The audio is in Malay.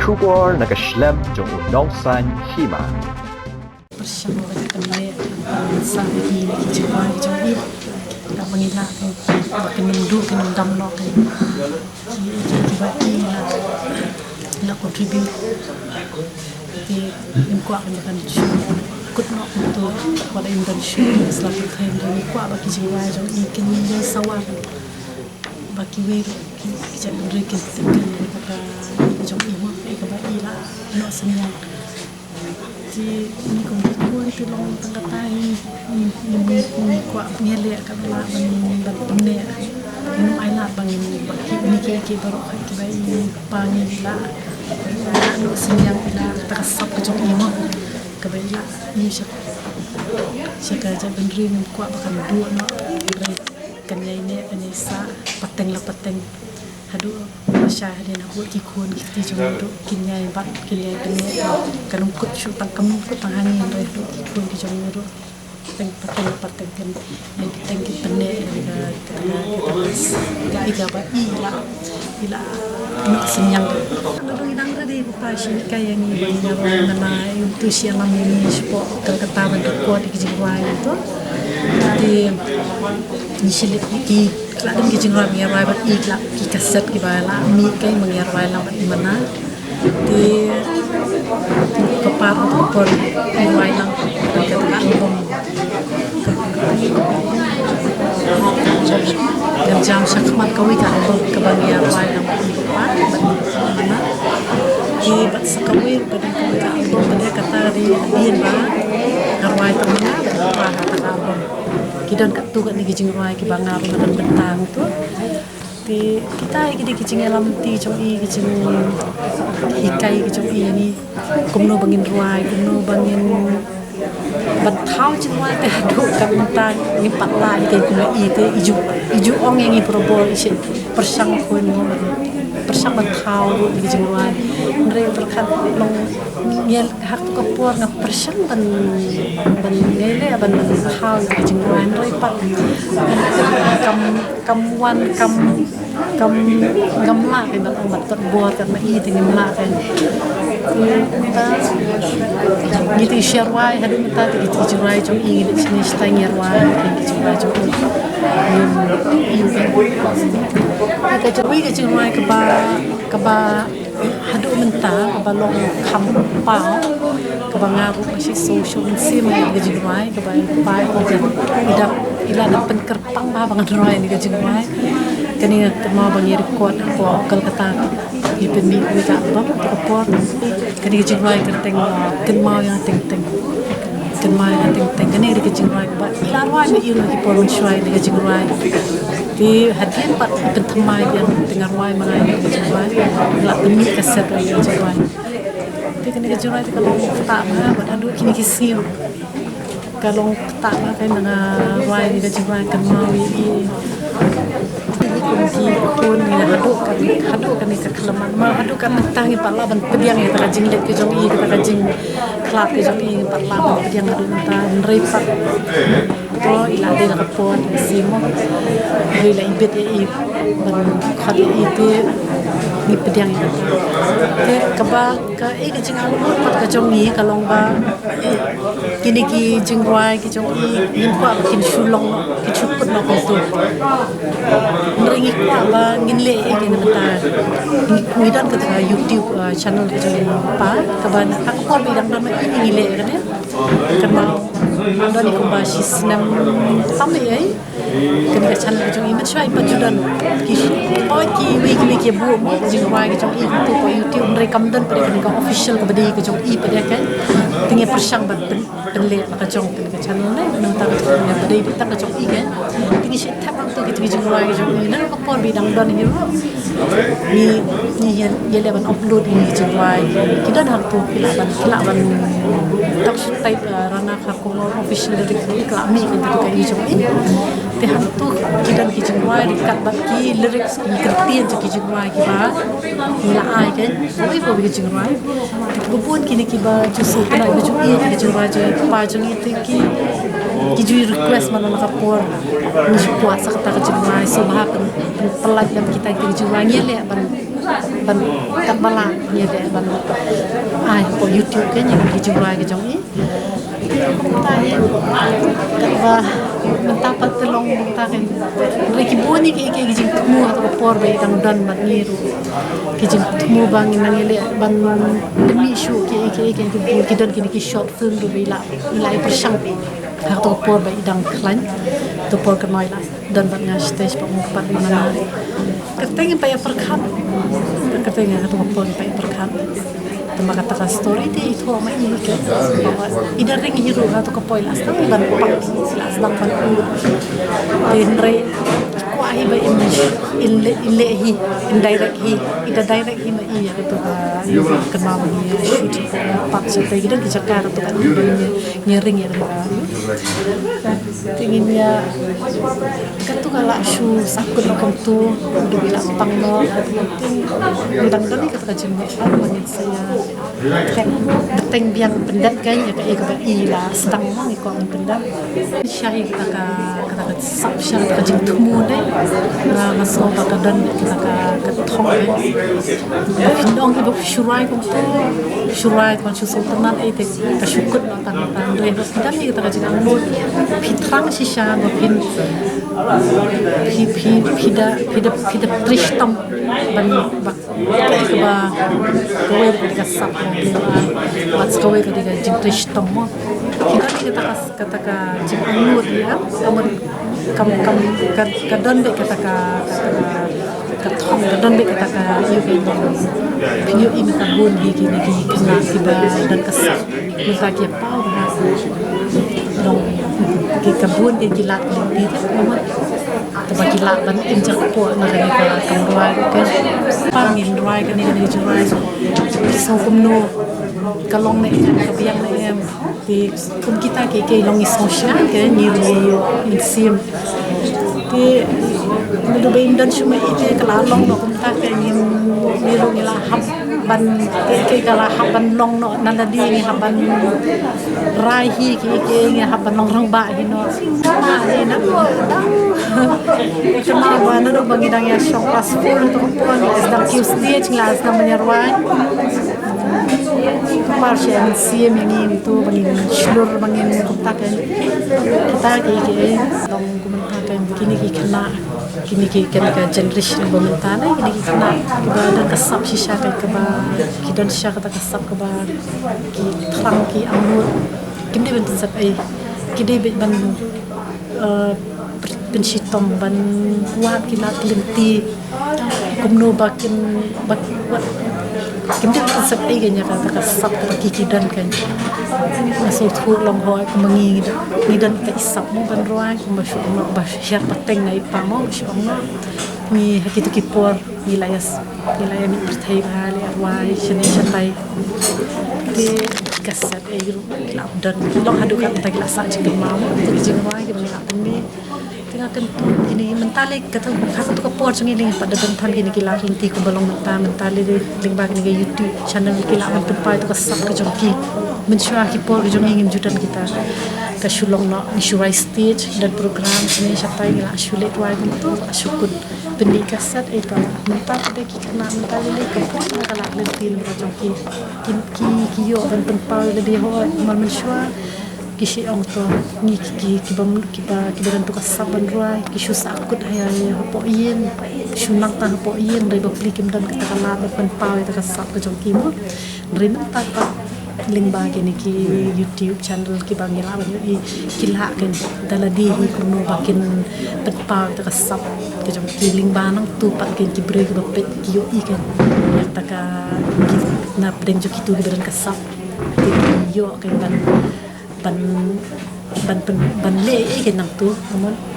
Shubor nakaslem jong unong san hima. Bersama kami saat ini kita jadi nak mengilah makin menduk dengan damlok kita nak contribute di kuat dengan kut nak untuk pada Indonesia selalu kain dari kuat bagi jiwa jauh ikan yang sawah bagi wiru kita beri kita kepada jauh imam kepada ilah nak senyap di ni kau itu long tengah tahi ni kuat nyelek kalau benih minum air lah bangin bagi ni kiki baru kita bayi pangi lah nak senyap lah terasap ke jauh imam kebayi lah ni siapa aja beri ni kuat bahkan dua nak beri kenya ini penisa peteng lah peteng hadu masyarakat dia nak buat kikun kita cuma duk kinyai bat kinyai kenya kanum kut syu tang kanum kut tang hangin doi duk kikun ki cuma duk peteng peteng kan yang peteng ki pene kita iga ba ila nak senyang orang idang tadi pasien kaya ni banyak mana itu siang ini sport kata bentuk kuat di jiwa itu di nisilit di kelak di jenggot mengirai bat iklak di kaset di bawah mi kai mengirai lam di mana di kepar atau por mengirai lam katakan bom dan jam sakmat kau ikan bom kebangiran lam di kepar mana di bat sakawi kadang kau ikan bom pada kata di ba arwai temennya dan kata bom kita kat tu kat ni kijing ruai ki bangar dan bentang tu di kita iki di kijing alam ti jong i kijing hikai kijong i ni kumno bangin ruai kumno bangin bentau jing ruai teh duk kat bentang ni pat lai ke kumno i te iju ong yang i probol isi persang ko ni persang bentau di kijing ruai ndre berkat long yel hak ko por na persang ban ngele ban hau di kijing ruai ndre pat kamuan gamla kan ban omat tot buat kan ma i tingin la kan gitu sharwai hadu mata di kijing ruai jong i ni sini stang yarwai di kijing ruai jong i ka joi kijing ruai ka ba hadu mentah ka long kham pao ka bangaru kasi social sim di kijing ruai ka ba pai ko idap ila na penkerpang ba bangan ruai di kijing ruai kani mau bangir kuat ko kal kata ipin mi ka ba ko por kani kijing ruai kerteng ken mau yang teng ken mau yang teng kani di kijing ruai ba ila ruai mi ilu ki porun shuai di kijing ruai di hadian pat pentemai yang tengah ruai mangai di kijing ruai la beni kaset di kijing ruai di kani kijing ruai kalau tak ma ba adu kini kisiu kalau tak ma kan dengan ruai di kijing ruai kan mau i kunci pun hadu kan ni kekelaman mal hadu kan mentang yang pala ban pediang yang takajing let ke jong i takajing klap ke jong i pala ban pediang hadu mentang repat to ila de la pon simo ila ibet i ban khadi i te ni pediang itu te kaba ka e ke jing alu pat ka jong i kalong ba kini ki jing ruai ki jong i nin kwa kin shulong ki chuput no ko tu ringi kwa ba ngin le e ke na ta ni dan ka YouTube channel ke jong pa ka ba na ka por bi dang ma ngi le ka ne kan mau ando ni ko ba shi snam sam le ai kan ka channel ke jong i ma chai pa judan ki oi ki bu jing ruai ke jong i tu ko YouTube rekam dan pada kan official ka badi ke jong i pada kan tinggal persang ban le ka jong ka channel ne nang ta ka badi ta ka jong i kan tinggal shi tap tu ki jing ruai ke jong i na ko por bi dang don ni ye le ban upload ni jing ruai ki dan hak tu kila ban tak type rana ka ko official dari ka mi kan tu ka i jong i te hak tu ki dan ki jing ruai dekat ba ki lyrics ki kertian ki jing ruai ki ba ila ai kan oi bo ki jing ruai ki pun kini ki ba jusi kana ki jong i ki jing ruai je pa jong i te ki jui request mana nak kapor ni puasa kata ke jing ruai so bah pelaj dan kita ki jing ruai le ban ban tabala ni de ban ai po YouTube ke yang di jurai ke jong ni ba minta patulong minta kan rekiboni ke jing mu atau por be dang dan mat ni ru ke jing mu bang nang ile ban demi show ke dan ki short film du bila persang atau por be dang klan tu por ke noi la dan ban nga stage pa mu pat mana katanya pa ya perkat katanya atau por pa ya perkat tema kata story di itu ama ini ke ida ring hero atau kapoi las tang ban pak las bang pan tenre ko ai ba image ille hi indirect hi ida direct hi ma iya itu kenal ni shoot pak sete gidan ki jakar tu kan nyering ya tinginnya katu kala shoe sakut kam tu udah bilang pang no bilang tadi kata jenggot apa saya kan beteng biang pendat kan ya kayak ke ila sedang mang ko ang pendat syai kata sap syai kata jing tumu deh na masuk kata dan kata thong pindong ibu syurai ko tu syurai ko sultanan itu ta syukut na tan le dan ni kata jing ang pitrang sisya bapin pida tristam ban bak ke ba kowe ka sap mat kowe ka diga jing tristam mo kita ni kata ka jing anut ya amun kam kadon be kata ka thong kadon be kata ka yu piyo im kabun hi kina kiba dan kasap kita ki pau ba dong ki kabun di gilat di momen tempat gilat ban injak po na kani ka kamruai ke pangin ruai kani jurai so kumno kalong na kabiang na em di kum kita ke long sosial ke ni sim di mudo be indan cuma ite kalalong no kum ta ke ni ro ni la hab ban ke kala haban long no naladi ni haban rai hi ke ni haban long rang ba hi no ma ni na cuma ba na do bangidang ya shop pas full to ko ni sedang kiu stage nglas na menyerwai Marsha siam yang itu bangin seluruh bangin kontak kita ke dong komentarkan kini kena generation komentar kini kena kita ada kesap sisa ke ba kita sisa kata kesap ke ba ki terang ki amur kini bentuk sap kini ban pensitom ban kuat kina kelenti kumno bakin kita konsep ganya kata kasap bagi kidan kan masuk tur long hoi kemengi kidan kita isap mo ban roai masuk mo basyar pateng na ipamo masuk mo mi hakitu kipor wilayah mi pertai bali arwai seni santai di kasat ru lap dan long hadukan tak lasa jeng mau jeng roai ke lap ni tengah kentu ini mentalik kata aku kapor sungi ling pada bentan gini kila inti ko balong mentali ling bag ni YouTube channel kila man tempai to kasap ke jongki mensyua ki por jong ingin judan kita ka shulong no syurai stage dan program sini siapa yang la syulit wa gitu syukur bendi kasat pa mental de ki kana mentali le kapor kala lentil jongki ki yo dan tempai lebih ho man mensyua kisi ong to ni ki badan tu kasaban ruai kisu sakut haya hopo yen sunang ta hopo yen dai bapli kim dan kata kala ban pau ta kasap ke jongki mo rin ta link bagi ni ki YouTube channel ki bangila ban i kilha kan daladi hi kuno bakin ban pau ta kasap ke jongki link banang tu pat ken ki break bapet ki yo i kan ta ka na pedeng joki tu badan kasap ki yo kan ban le ke nang tu namun